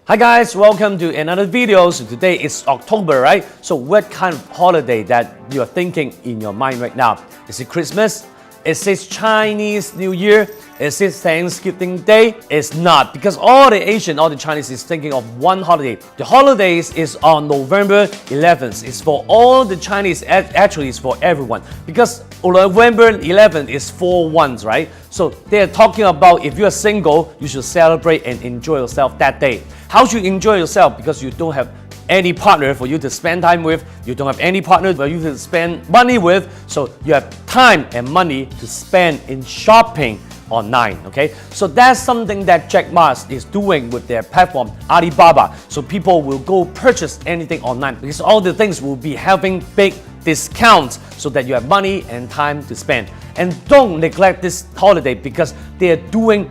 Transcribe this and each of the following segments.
Hi guys, welcome to another video. So today is October, right? So what kind of holiday that you are thinking in your mind right now? Is it Christmas? Is it Chinese New Year? Is it Thanksgiving Day? It's not, because all the Chinese is thinking of one holiday. The holidays is on November 11th. It's for all the Chinese, actually it's for everyone. Because November 11th is 4/1, right? So they're talking about if you're single, you should celebrate and enjoy yourself that day. How should you enjoy yourself? Because you don't have any partner for you to spend time with, you don't have any partner for you to spend money with, so you have time and money to spend in shopping online, okay? So that's something that Jack Ma is doing with their platform Alibaba. So people will go purchase anything online because all the things will be having big discounts so that you have money and time to spend. And don't neglect this holiday because they are doing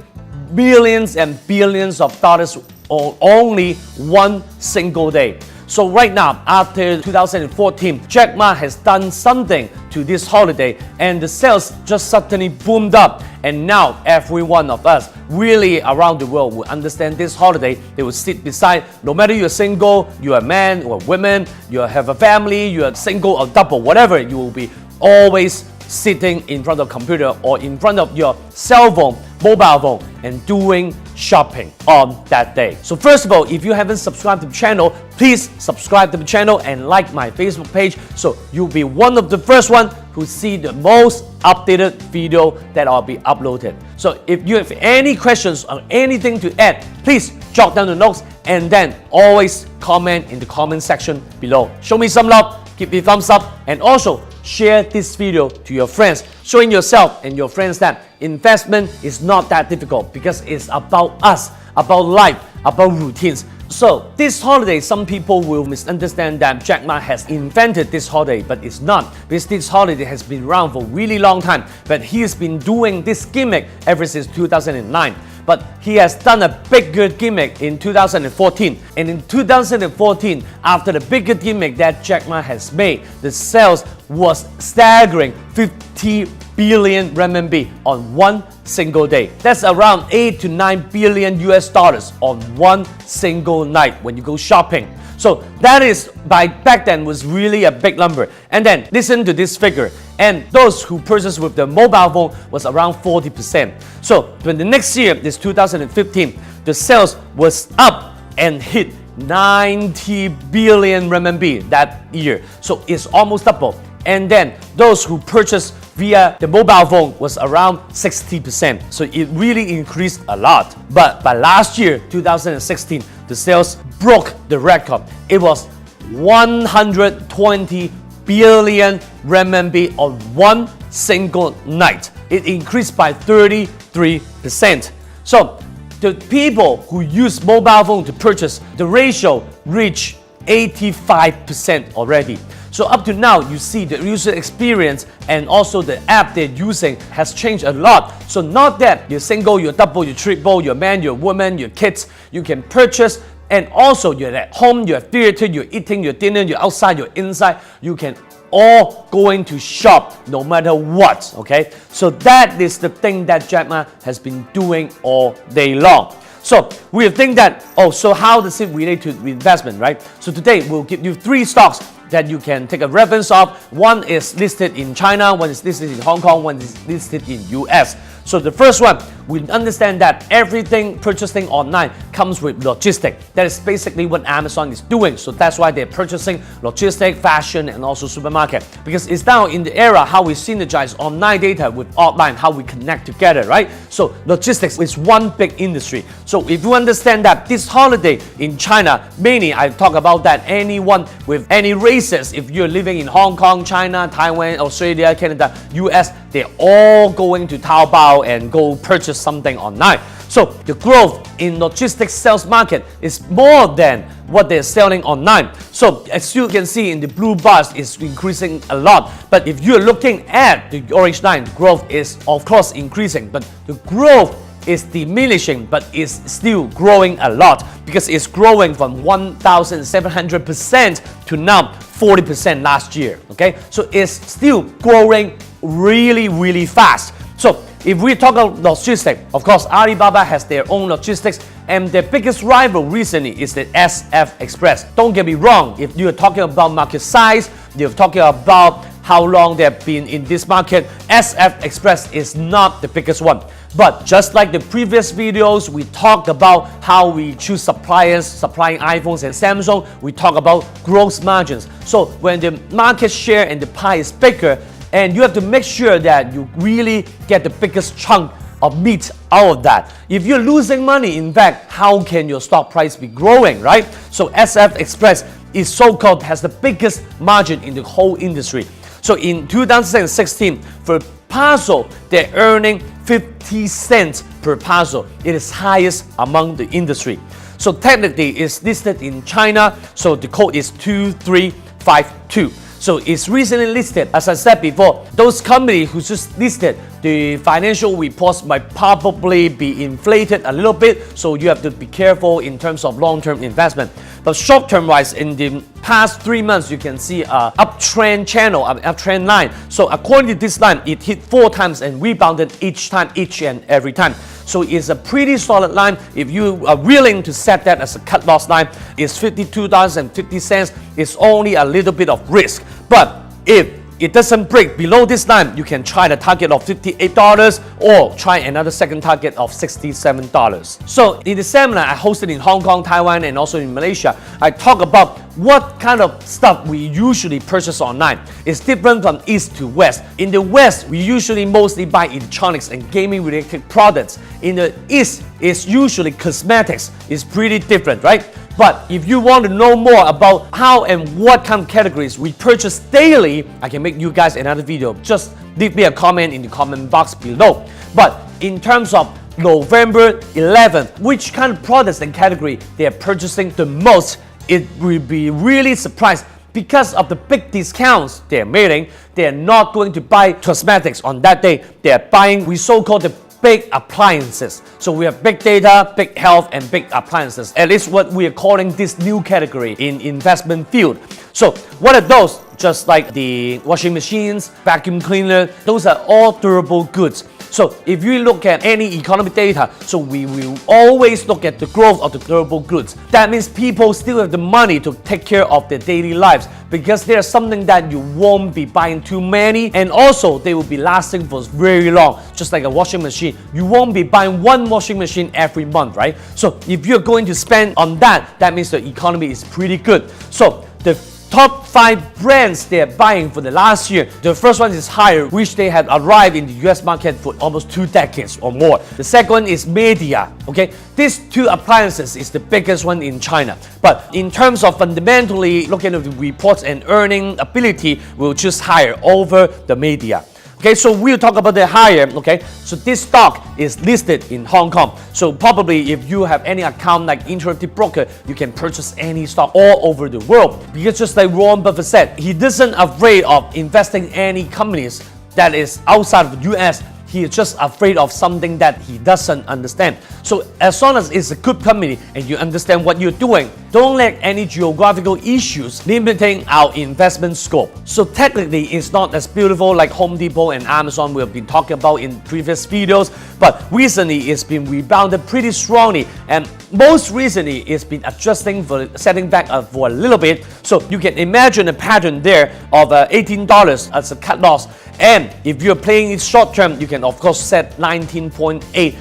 billions and billions of dollars on only one single day. So right now, after 2014, Jack Ma has done something to this holiday and the sales just suddenly boomed up. And now every one of us really around the world will understand this holiday. They will sit beside, no matter you're single, you're a man or woman, you have a family, you're single or double, whatever, you will be always sitting in front of a computer or in front of your cell phone, mobile phone, and doing shopping on that day. So first of all, if you haven't subscribed to the channel, please subscribe to the channel and like my Facebook page so you'll be one of the first one who see the most updated video that I'll be uploaded. So if you have any questions or anything to add, please jot down the notes and then always comment in the comment section below. Show me some love, give me a thumbs up, and also share this video to your friends, showing yourself and your friends that investment is not that difficult because it's about us, about life, about routines. So this holiday, some people will misunderstand that Jack Ma has invented this holiday, but it's not, because this holiday has been around for a really long time, but he has been doing this gimmick ever since 2009. But he has done a bigger gimmick in 2014. And in 2014, after the bigger gimmick that Jack Ma has made, the sales was staggering 50 billion renminbi on one single day. That's around 8 to 9 billion US dollars on one single night when you go shopping. So that is, by back then, was really a big number. And then listen to this figure. And those who purchased with the mobile phone was around 40%. So when the next year, this 2015, the sales was up and hit 90 billion renminbi that year. So it's almost double. And then those who purchased via the mobile phone was around 60%. So it really increased a lot. But by last year, 2016, the sales broke the record. It was 120 billion renminbi on one single night. It increased by 33%. So the people who use mobile phone to purchase, the ratio reached 85% already. So up to now, you see the user experience and also the app they're using has changed a lot. So not that you're single, you're double, you're triple, you're man, you're woman, you're kids, you can purchase. And also you're at home, you're at theater, you're eating your dinner, you're outside, you're inside, you can all going to shop no matter what, okay? So that is the thing that Jack Ma has been doing all day long. So we think that, so how does it relate to investment, right? So today we'll give you 3 stocks that you can take a reference of. One is listed in China, one is listed in Hong Kong, one is listed in US. So the first one, we understand that everything purchasing online comes with logistics. That is basically what Amazon is doing. So that's why they're purchasing logistics, fashion, and also supermarket. Because it's now in the era how we synergize online data with offline, how we connect together, right? So logistics is one big industry. So if you understand that this holiday in China, mainly I talk about that anyone with any races, if you're living in Hong Kong, China, Taiwan, Australia, Canada, US, they're all going to Taobao and go purchase something online. So the growth in logistics sales market is more than what they're selling online. So as you can see in the blue bars, it's increasing a lot. But if you're looking at the orange line, growth is of course increasing, but the growth is diminishing, but is still growing a lot because it's growing from 1,700% to now 40% last year. Okay, so it's still growing really fast. So if we talk about logistics, of course Alibaba has their own logistics And their biggest rival recently is the SF Express. Don't get me wrong, if you're talking about market size, you're talking about how long they've been in this market, SF Express is not the biggest one. But just like the previous videos, we talked about how we choose suppliers supplying iPhones and Samsung, we talk about gross margins. So when the market share and the pie is bigger, and you have to make sure that you really get the biggest chunk of meat out of that. If you're losing money, in fact, how can your stock price be growing, right? So SF Express is so-called has the biggest margin in the whole industry. So in 2016, for parcel, they're earning 50 cents per parcel. It is highest among the industry. So technically, it's listed in China, so the code is 2352. So it's recently listed. As I said before, those companies who just listed, the financial reports might probably be inflated a little bit, so you have to be careful in terms of long-term investment. But short-term wise, in the past 3 months, you can see an uptrend channel, an uptrend line. So according to this line, it hit 4 times and rebounded each and every time. So it's a pretty solid line. If you are willing to set that as a cut loss line, it's $52.50. It's only a little bit of risk. But if it doesn't break below this line, you can try the target of $58 or try another second target of $67. So in the seminar I hosted in Hong Kong, Taiwan, and also in Malaysia, I talk about what kind of stuff we usually purchase online. It's different from east to west. In the west, we usually mostly buy electronics and gaming related products. In the east, it's usually cosmetics. It's pretty different, right? But if you want to know more about how and what kind of categories we purchase daily, I can make you guys another video. Just leave me a comment in the comment box below. But in terms of November 11th, which kind of products and category they are purchasing the most, it will be really surprised. Because of the big discounts they're making, they're not going to buy cosmetics on that day. They're buying, we so-called the big appliances. So we have big data, big health, and big appliances. At least what we are calling this new category in investment field. So what are those? Just like the washing machines, vacuum cleaner, those are all durable goods. So if you look at any economic data, so we will always look at the growth of the durable goods. That means people still have the money to take care of their daily lives because there's something that you won't be buying too many, and also they will be lasting for very long. Just like a washing machine, you won't be buying one washing machine every month, right? So if you're going to spend on that, that means the economy is pretty good. So the top 5 brands they are buying for the last year. The first one is Haier, which they had arrived in the US market for almost 2 decades or more. The second one is Media. Okay, these 2 appliances is the biggest one in China. But in terms of fundamentally looking at the reports and earning ability, we'll choose Haier over the Media. Okay, so we'll talk about the Haier. Okay, so this stock is listed in Hong Kong. So probably if you have any account like Interactive Broker, you can purchase any stock all over the world. Because just like Warren Buffett said, he isn't afraid of investing in any companies that is outside of the US. He is just afraid of something that he doesn't understand. So as long as it's a good company and you understand what you're doing, don't let any geographical issues limiting our investment scope. So technically, it's not as beautiful like Home Depot and Amazon we have been talking about in previous videos, but recently it's been rebounded pretty strongly, and most recently it's been adjusting for setting back for a little bit. So you can imagine a pattern there of $18 as a cut loss. And if you're playing it short term, you can of course set $19.8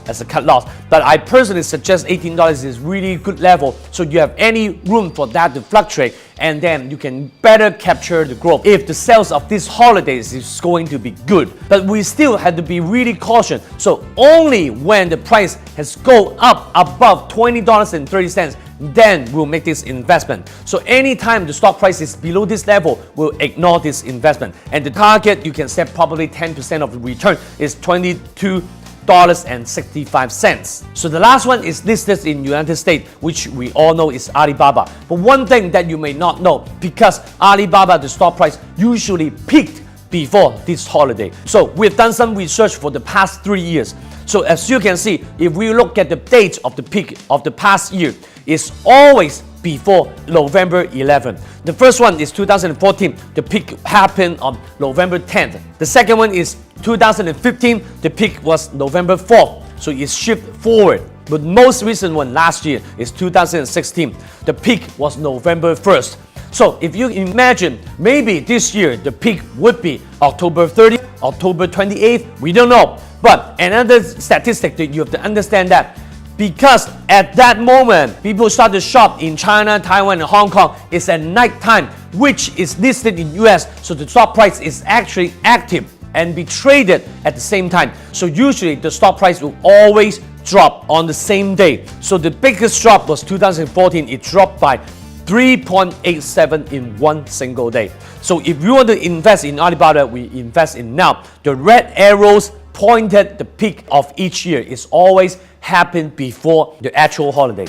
as a cut loss. But I personally suggest $18 is really good level, so you have any room for that to fluctuate, and then you can better capture the growth if the sales of these holidays is going to be good. But we still have to be really cautious. So only when the price has go up above $20.30, then we'll make this investment. So anytime the stock price is below this level, we'll ignore this investment. And the target, you can set probably 10% of the return is $22.65. So the last one is listed in United States, which we all know is Alibaba. But one thing that you may not know, because Alibaba, the stock price usually peaked before this holiday. So we've done some research for the past 3 years. So as you can see, if we look at the date of the peak of the past year, it's always before November 11th. The first one is 2014. The peak happened on November 10th. The second one is 2015. The peak was November 4th. So it's shifted forward. But most recent one last year is 2016. The peak was November 1st. So if you imagine, maybe this year the peak would be October 30th, October 28th, we don't know. But another statistic that you have to understand that because at that moment, people start to shop in China, Taiwan, and Hong Kong, it's at night time, which is listed in US, so the stock price is actually active and be traded at the same time. So usually the stock price will always drop on the same day. So the biggest drop was 2014, it dropped by 3.87 in one single day. So if you want to invest in Alibaba, we invest in now. The red arrows pointed the peak of each year is always happen before the actual holiday.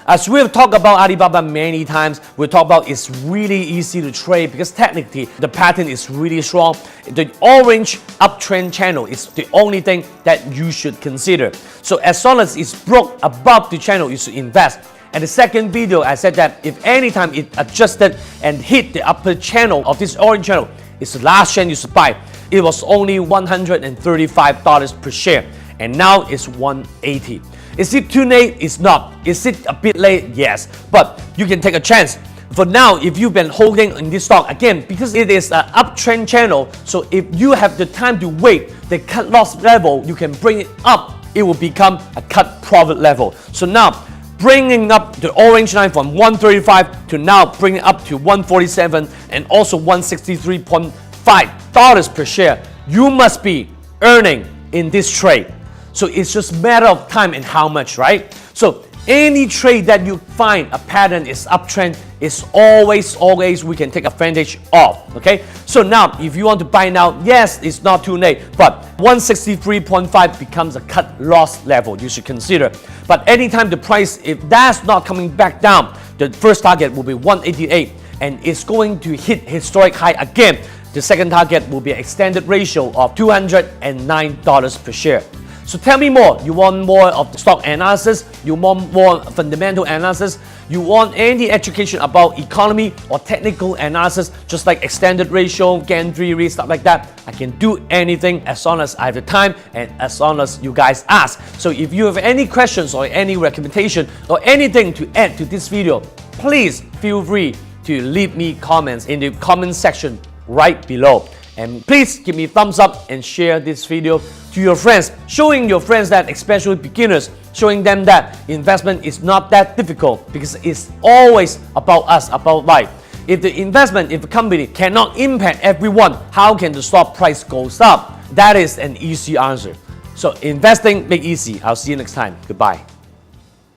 As we've talked about Alibaba many times, we talk about it's really easy to trade because technically the pattern is really strong. The orange uptrend channel is the only thing that you should consider. So as long as it's broke above the channel, you should invest. And the second video, I said that if anytime it adjusted and hit the upper channel of this orange channel, it's the last chance you should buy. It was only $135 per share, and now it's $180. Is it too late? It's not. Is it a bit late? Yes. But you can take a chance. For now, if you've been holding in this stock, again, because it is an uptrend channel, so if you have the time to wait, the cut loss level, you can bring it up. It will become a cut profit level. So now, bringing up the orange line from 135 to now bringing up to 147 and also $163.5 per share, you must be earning in this trade. So it's just a matter of time and how much, right? So any trade that you find a pattern is uptrend is always we can take advantage of, okay? So now if you want to buy now, yes, it's not too late, but 163.5 becomes a cut loss level you should consider. But anytime the price, if that's not coming back down, the first target will be 188 and it's going to hit historic high again. The second target will be an extended ratio of $209 per share. So tell me more. You want more of the stock analysis? You want more fundamental analysis? You want any education about economy or technical analysis, just like extended ratio, GAN theory, stuff like that? I can do anything as long as I have the time and as long as you guys ask. So if you have any questions or any recommendation or anything to add to this video, please feel free to leave me comments in the comment section right below. And please give me a thumbs up and share this video to your friends, showing your friends that, especially beginners, showing them that investment is not that difficult because it's always about us, about life. If the investment, if a company cannot impact everyone, how can the stock price goes up? That is an easy answer. So investing, make easy. I'll see you next time. Goodbye.